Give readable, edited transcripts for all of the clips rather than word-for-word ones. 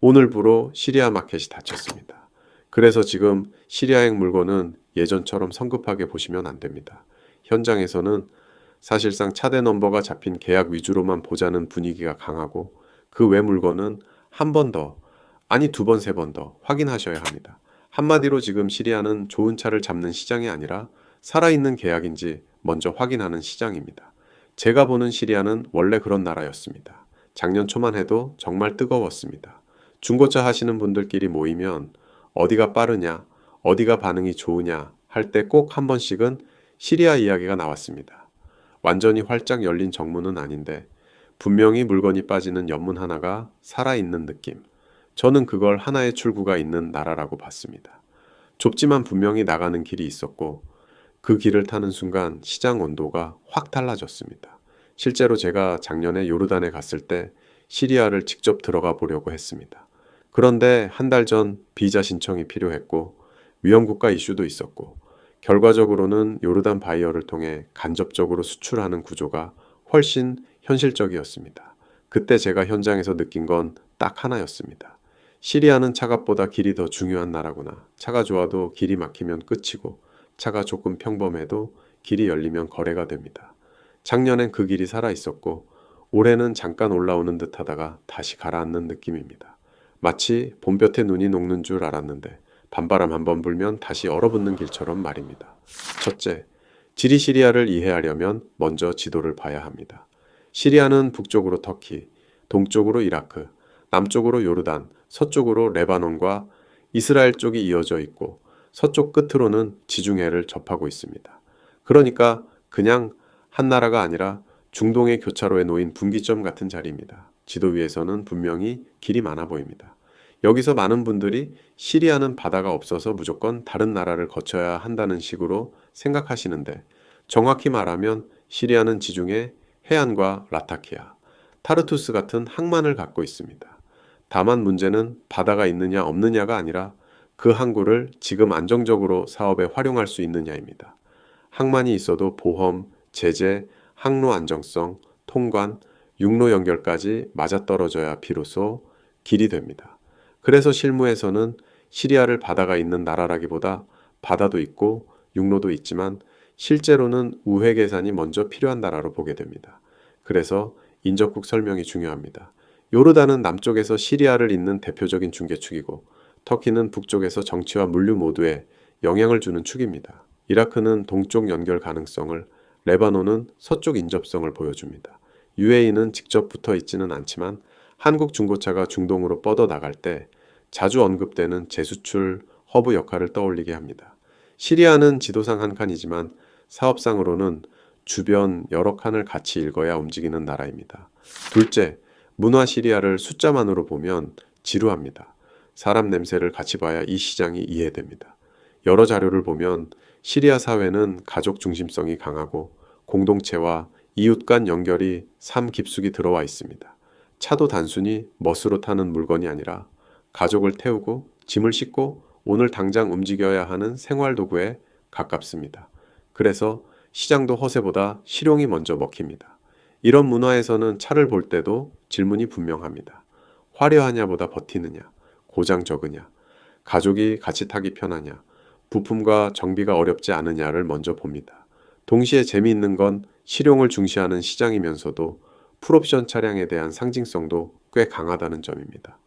오늘부로 시리아 마켓이 닫혔습니다. 그래서 지금 시리아행 물건은 예전처럼 성급하게 보시면 안 됩니다. 현장에서는 사실상 차대 넘버가 잡힌 계약 위주로만 보자는 분위기가 강하고 그 외 물건은 한 번 더, 아니 두 번, 세 번 더 확인하셔야 합니다. 한마디로 지금 시리아는 좋은 차를 잡는 시장이 아니라 살아있는 계약인지 먼저 확인하는 시장입니다. 제가 보는 시리아는 원래 그런 나라였습니다. 작년 초만 해도 정말 뜨거웠습니다. 중고차 하시는 분들끼리 모이면 어디가 빠르냐, 어디가 반응이 좋으냐 할 때 꼭 한 번씩은 시리아 이야기가 나왔습니다. 완전히 활짝 열린 정문은 아닌데 분명히 물건이 빠지는 연문 하나가 살아있는 느낌. 저는 그걸 하나의 출구가 있는 나라라고 봤습니다. 좁지만 분명히 나가는 길이 있었고 그 길을 타는 순간 시장 온도가 확 달라졌습니다. 실제로 제가 작년에 요르단에 갔을 때 시리아를 직접 들어가 보려고 했습니다. 그런데 한 달 전 비자 신청이 필요했고 위험국가 이슈도 있었고 결과적으로는 요르단 바이어를 통해 간접적으로 수출하는 구조가 훨씬 현실적이었습니다. 그때 제가 현장에서 느낀 건 딱 하나였습니다. 시리아는 차값보다 길이 더 중요한 나라구나. 차가 좋아도 길이 막히면 끝이고 차가 조금 평범해도 길이 열리면 거래가 됩니다. 작년엔 그 길이 살아 있었고 올해는 잠깐 올라오는 듯 하다가 다시 가라앉는 느낌입니다. 마치 봄볕에 눈이 녹는 줄 알았는데 반바람 한번 불면 다시 얼어붙는 길처럼 말입니다. 첫째, 지리 시리아를 이해하려면 먼저 지도를 봐야 합니다. 시리아는 북쪽으로 터키, 동쪽으로 이라크, 남쪽으로 요르단, 서쪽으로 레바논과 이스라엘 쪽이 이어져 있고 서쪽 끝으로는 지중해를 접하고 있습니다. 그러니까 그냥 한 나라가 아니라 중동의 교차로에 놓인 분기점 같은 자리입니다. 지도 위에서는 분명히 길이 많아 보입니다. 여기서 많은 분들이 시리아는 바다가 없어서 무조건 다른 나라를 거쳐야 한다는 식으로 생각하시는데 정확히 말하면 시리아는 지중해 해안과 라타키아, 타르투스 같은 항만을 갖고 있습니다. 다만 문제는 바다가 있느냐 없느냐가 아니라 그 항구를 지금 안정적으로 사업에 활용할 수 있느냐입니다. 항만이 있어도 보험, 제재, 항로 안정성, 통관, 육로 연결까지 맞아떨어져야 비로소 길이 됩니다. 그래서 실무에서는 시리아를 바다가 있는 나라라기보다 바다도 있고 육로도 있지만 실제로는 우회 계산이 먼저 필요한 나라로 보게 됩니다. 그래서 인접국 설명이 중요합니다. 요르단은 남쪽에서 시리아를 잇는 대표적인 중개축이고 터키는 북쪽에서 정치와 물류 모두에 영향을 주는 축입니다. 이라크는 동쪽 연결 가능성을, 레바논은 서쪽 인접성을 보여줍니다. UAE는 직접 붙어 있지는 않지만 한국 중고차가 중동으로 뻗어나갈 때 자주 언급되는 재수출 허브 역할을 떠올리게 합니다. 시리아는 지도상 한 칸이지만 사업상으로는 주변 여러 칸을 같이 읽어야 움직이는 나라입니다. 둘째, 문화 시리아를 숫자만으로 보면 지루합니다. 사람 냄새를 같이 봐야 이 시장이 이해됩니다. 여러 자료를 보면 시리아 사회는 가족 중심성이 강하고 공동체와 이웃 간 연결이 삶 깊숙이 들어와 있습니다. 차도 단순히 멋으로 타는 물건이 아니라 가족을 태우고 짐을 싣고 오늘 당장 움직여야 하는 생활 도구에 가깝습니다. 그래서 시장도 허세보다 실용이 먼저 먹힙니다. 이런 문화에서는 차를 볼 때도 질문이 분명합니다. 화려하냐보다 버티느냐, 고장 적으냐, 가족이 같이 타기 편하냐, 부품과 정비가 어렵지 않으냐를 먼저 봅니다. 동시에 재미있는 건 실용을 중시하는 시장이면서도 풀옵션 차량에 대한 상징성도 꽤 강하다는 점입니다.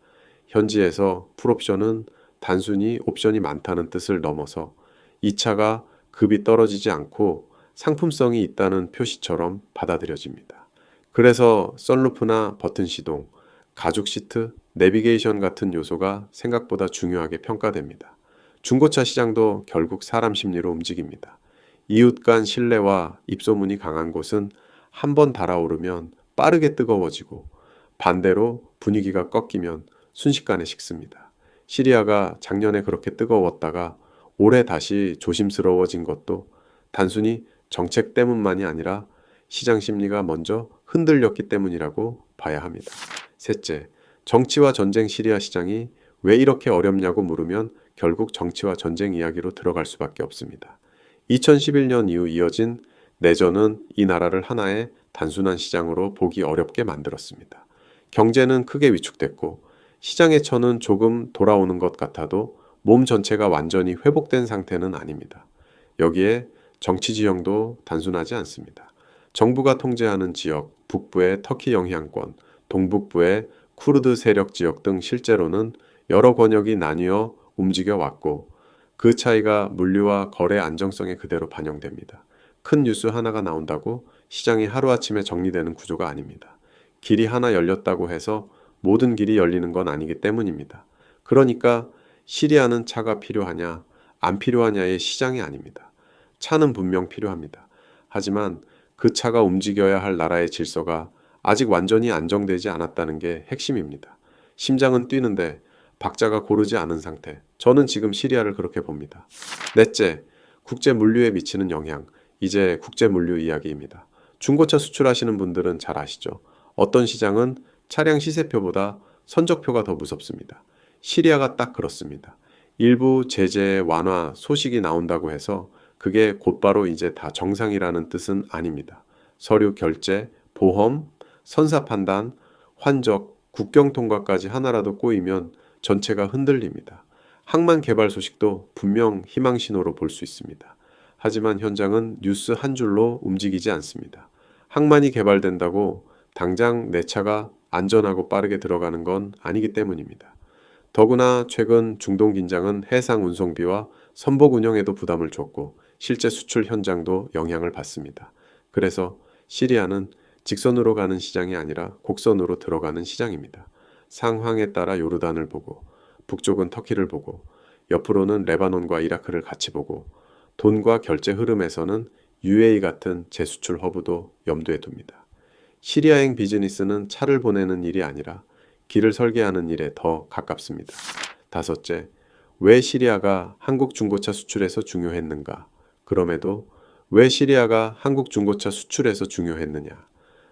현지에서 풀옵션은 단순히 옵션이 많다는 뜻을 넘어서 이 차가 급이 떨어지지 않고 상품성이 있다는 표시처럼 받아들여집니다. 그래서 썬루프나 버튼 시동, 가죽 시트, 내비게이션 같은 요소가 생각보다 중요하게 평가됩니다. 중고차 시장도 결국 사람 심리로 움직입니다. 이웃 간 신뢰와 입소문이 강한 곳은 한번 달아오르면 빠르게 뜨거워지고 반대로 분위기가 꺾이면 순식간에 식습니다. 시리아가 작년에 그렇게 뜨거웠다가 올해 다시 조심스러워진 것도 단순히 정책 때문만이 아니라 시장 심리가 먼저 흔들렸기 때문이라고 봐야 합니다. 셋째, 정치와 전쟁 시리아 시장이 왜 이렇게 어렵냐고 물으면 결국 정치와 전쟁 이야기로 들어갈 수밖에 없습니다. 2011년 이후 이어진 내전은 이 나라를 하나의 단순한 시장으로 보기 어렵게 만들었습니다. 경제는 크게 위축됐고 시장의 처는 조금 돌아오는 것 같아도 몸 전체가 완전히 회복된 상태는 아닙니다. 여기에 정치 지형도 단순하지 않습니다. 정부가 통제하는 지역, 북부의 터키 영향권, 동북부의 쿠르드 세력 지역 등 실제로는 여러 권역이 나뉘어 움직여 왔고 그 차이가 물류와 거래 안정성에 그대로 반영됩니다. 큰 뉴스 하나가 나온다고 시장이 하루아침에 정리되는 구조가 아닙니다. 길이 하나 열렸다고 해서 모든 길이 열리는 건 아니기 때문입니다. 그러니까 시리아는 차가 필요하냐, 안 필요하냐의 시장이 아닙니다. 차는 분명 필요합니다. 하지만 그 차가 움직여야 할 나라의 질서가 아직 완전히 안정되지 않았다는 게 핵심입니다. 심장은 뛰는데 박자가 고르지 않은 상태. 저는 지금 시리아를 그렇게 봅니다. 넷째, 국제 물류에 미치는 영향. 이제 국제 물류 이야기입니다. 중고차 수출하시는 분들은 잘 아시죠? 어떤 시장은 차량 시세표보다 선적표가 더 무섭습니다. 시리아가 딱 그렇습니다. 일부 제재 완화 소식이 나온다고 해서 그게 곧바로 이제 다 정상이라는 뜻은 아닙니다. 서류 결제, 보험, 선사 판단, 환적, 국경 통과까지 하나라도 꼬이면 전체가 흔들립니다. 항만 개발 소식도 분명 희망 신호로 볼 수 있습니다. 하지만 현장은 뉴스 한 줄로 움직이지 않습니다. 항만이 개발된다고 당장 내 차가 안전하고 빠르게 들어가는 건 아니기 때문입니다. 더구나 최근 중동 긴장은 해상 운송비와 선복 운영에도 부담을 줬고 실제 수출 현장도 영향을 받습니다. 그래서 시리아는 직선으로 가는 시장이 아니라 곡선으로 들어가는 시장입니다. 상황에 따라 요르단을 보고 북쪽은 터키를 보고 옆으로는 레바논과 이라크를 같이 보고 돈과 결제 흐름에서는 UAE 같은 재수출 허브도 염두에 둡니다. 시리아행 비즈니스는 차를 보내는 일이 아니라 길을 설계하는 일에 더 가깝습니다. 다섯째, 왜 시리아가 한국 중고차 수출에서 중요했는가? 그럼에도 왜 시리아가 한국 중고차 수출에서 중요했느냐?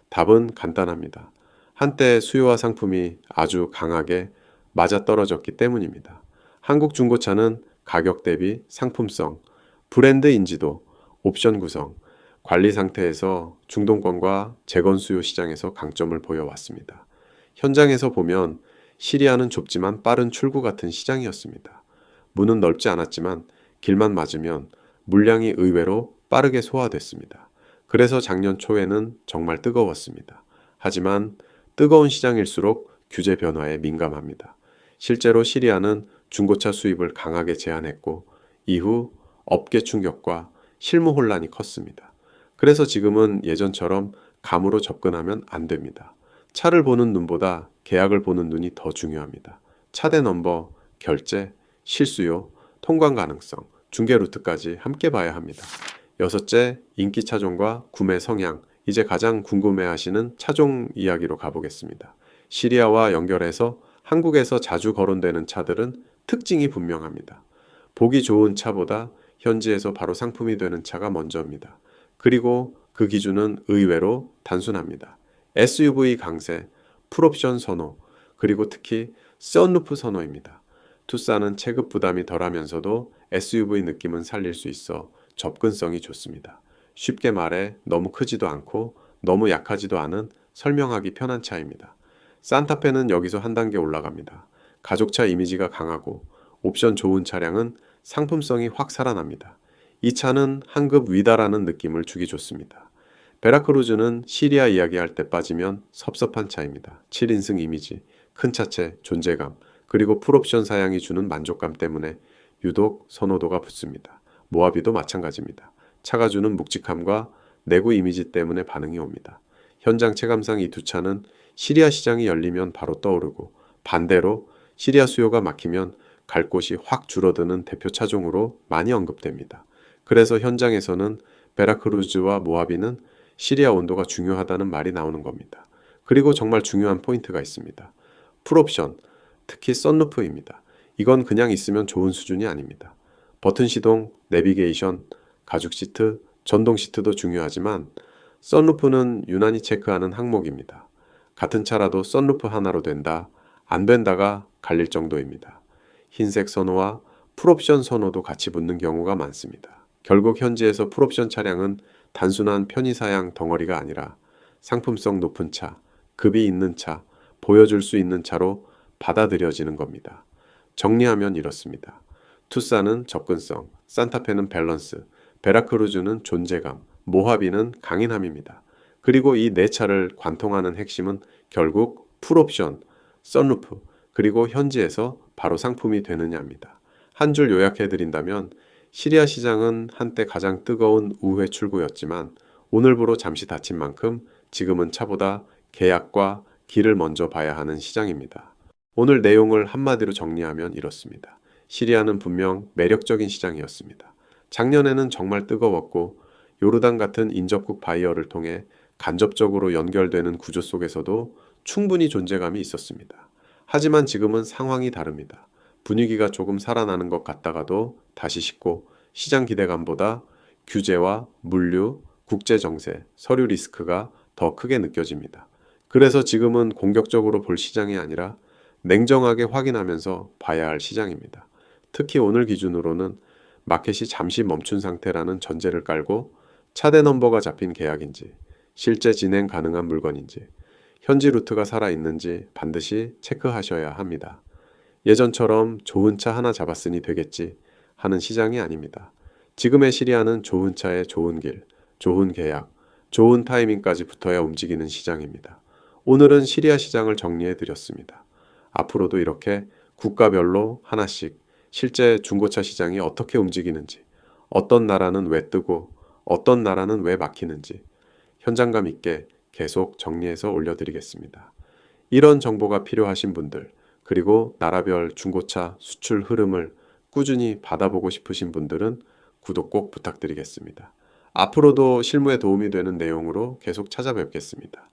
답은 간단합니다. 한때 수요와 상품이 아주 강하게 맞아떨어졌기 때문입니다. 한국 중고차는 가격 대비 상품성, 브랜드 인지도, 옵션 구성, 관리 상태에서 중동권과 재건 수요 시장에서 강점을 보여왔습니다. 현장에서 보면 시리아는 좁지만 빠른 출구 같은 시장이었습니다. 문은 넓지 않았지만 길만 맞으면 물량이 의외로 빠르게 소화됐습니다. 그래서 작년 초에는 정말 뜨거웠습니다. 하지만 뜨거운 시장일수록 규제 변화에 민감합니다. 실제로 시리아는 중고차 수입을 강하게 제한했고 이후 업계 충격과 실무 혼란이 컸습니다. 그래서 지금은 예전처럼 감으로 접근하면 안 됩니다. 차를 보는 눈보다 계약을 보는 눈이 더 중요합니다. 차대 넘버, 결제, 실수요, 통관 가능성, 중개 루트까지 함께 봐야 합니다. 여섯째, 인기 차종과 구매 성향. 이제 가장 궁금해하시는 차종 이야기로 가보겠습니다. 시리아와 연결해서 한국에서 자주 거론되는 차들은 특징이 분명합니다. 보기 좋은 차보다 현지에서 바로 상품이 되는 차가 먼저입니다. 그리고 그 기준은 의외로 단순합니다. SUV 강세, 풀옵션 선호, 그리고 특히 썬루프 선호입니다. 투싼은 체급 부담이 덜하면서도 SUV 느낌은 살릴 수 있어 접근성이 좋습니다. 쉽게 말해 너무 크지도 않고 너무 약하지도 않은 설명하기 편한 차입니다. 산타페는 여기서 한 단계 올라갑니다. 가족차 이미지가 강하고 옵션 좋은 차량은 상품성이 확 살아납니다. 이 차는 한 급 위다라는 느낌을 주기 좋습니다. 베라크루즈는 시리아 이야기할 때 빠지면 섭섭한 차입니다. 7인승 이미지, 큰 차체, 존재감, 그리고 풀옵션 사양이 주는 만족감 때문에 유독 선호도가 붙습니다. 모하비도 마찬가지입니다. 차가 주는 묵직함과 내구 이미지 때문에 반응이 옵니다. 현장 체감상 이 두 차는 시리아 시장이 열리면 바로 떠오르고 반대로 시리아 수요가 막히면 갈 곳이 확 줄어드는 대표 차종으로 많이 언급됩니다. 그래서 현장에서는 베라크루즈와 모하비는 시리아 온도가 중요하다는 말이 나오는 겁니다. 그리고 정말 중요한 포인트가 있습니다. 풀옵션, 특히 썬루프입니다. 이건 그냥 있으면 좋은 수준이 아닙니다. 버튼 시동, 내비게이션, 가죽 시트, 전동 시트도 중요하지만 썬루프는 유난히 체크하는 항목입니다. 같은 차라도 썬루프 하나로 된다, 안 된다가 갈릴 정도입니다. 흰색 선호와 풀옵션 선호도 같이 붙는 경우가 많습니다. 결국 현지에서 풀옵션 차량은 단순한 편의사양 덩어리가 아니라 상품성 높은 차, 급이 있는 차, 보여줄 수 있는 차로 받아들여지는 겁니다. 정리하면 이렇습니다. 투싼은 접근성, 산타페는 밸런스, 베라크루즈는 존재감, 모하비는 강인함입니다. 그리고 이 네 차를 관통하는 핵심은 결국 풀옵션, 선루프, 그리고 현지에서 바로 상품이 되느냐입니다. 한 줄 요약해드린다면 시리아 시장은 한때 가장 뜨거운 우회 출구였지만 오늘부로 잠시 닫힌 만큼 지금은 차보다 계약과 길을 먼저 봐야 하는 시장입니다. 오늘 내용을 한마디로 정리하면 이렇습니다. 시리아는 분명 매력적인 시장이었습니다. 작년에는 정말 뜨거웠고 요르단 같은 인접국 바이어를 통해 간접적으로 연결되는 구조 속에서도 충분히 존재감이 있었습니다. 하지만 지금은 상황이 다릅니다. 분위기가 조금 살아나는 것 같다가도 다시 식고 시장 기대감보다 규제와 물류, 국제 정세, 서류 리스크가 더 크게 느껴집니다. 그래서 지금은 공격적으로 볼 시장이 아니라 냉정하게 확인하면서 봐야 할 시장입니다. 특히 오늘 기준으로는 마켓이 잠시 멈춘 상태라는 전제를 깔고 차대 넘버가 잡힌 계약인지, 실제 진행 가능한 물건인지, 현지 루트가 살아있는지 반드시 체크하셔야 합니다. 예전처럼 좋은 차 하나 잡았으니 되겠지 하는 시장이 아닙니다. 지금의 시리아는 좋은 차에 좋은 길, 좋은 계약, 좋은 타이밍까지 붙어야 움직이는 시장입니다. 오늘은 시리아 시장을 정리해 드렸습니다. 앞으로도 이렇게 국가별로 하나씩 실제 중고차 시장이 어떻게 움직이는지, 어떤 나라는 왜 뜨고, 어떤 나라는 왜 막히는지 현장감 있게 계속 정리해서 올려드리겠습니다. 이런 정보가 필요하신 분들, 그리고 나라별 중고차 수출 흐름을 꾸준히 받아보고 싶으신 분들은 구독 꼭 부탁드리겠습니다. 앞으로도 실무에 도움이 되는 내용으로 계속 찾아뵙겠습니다.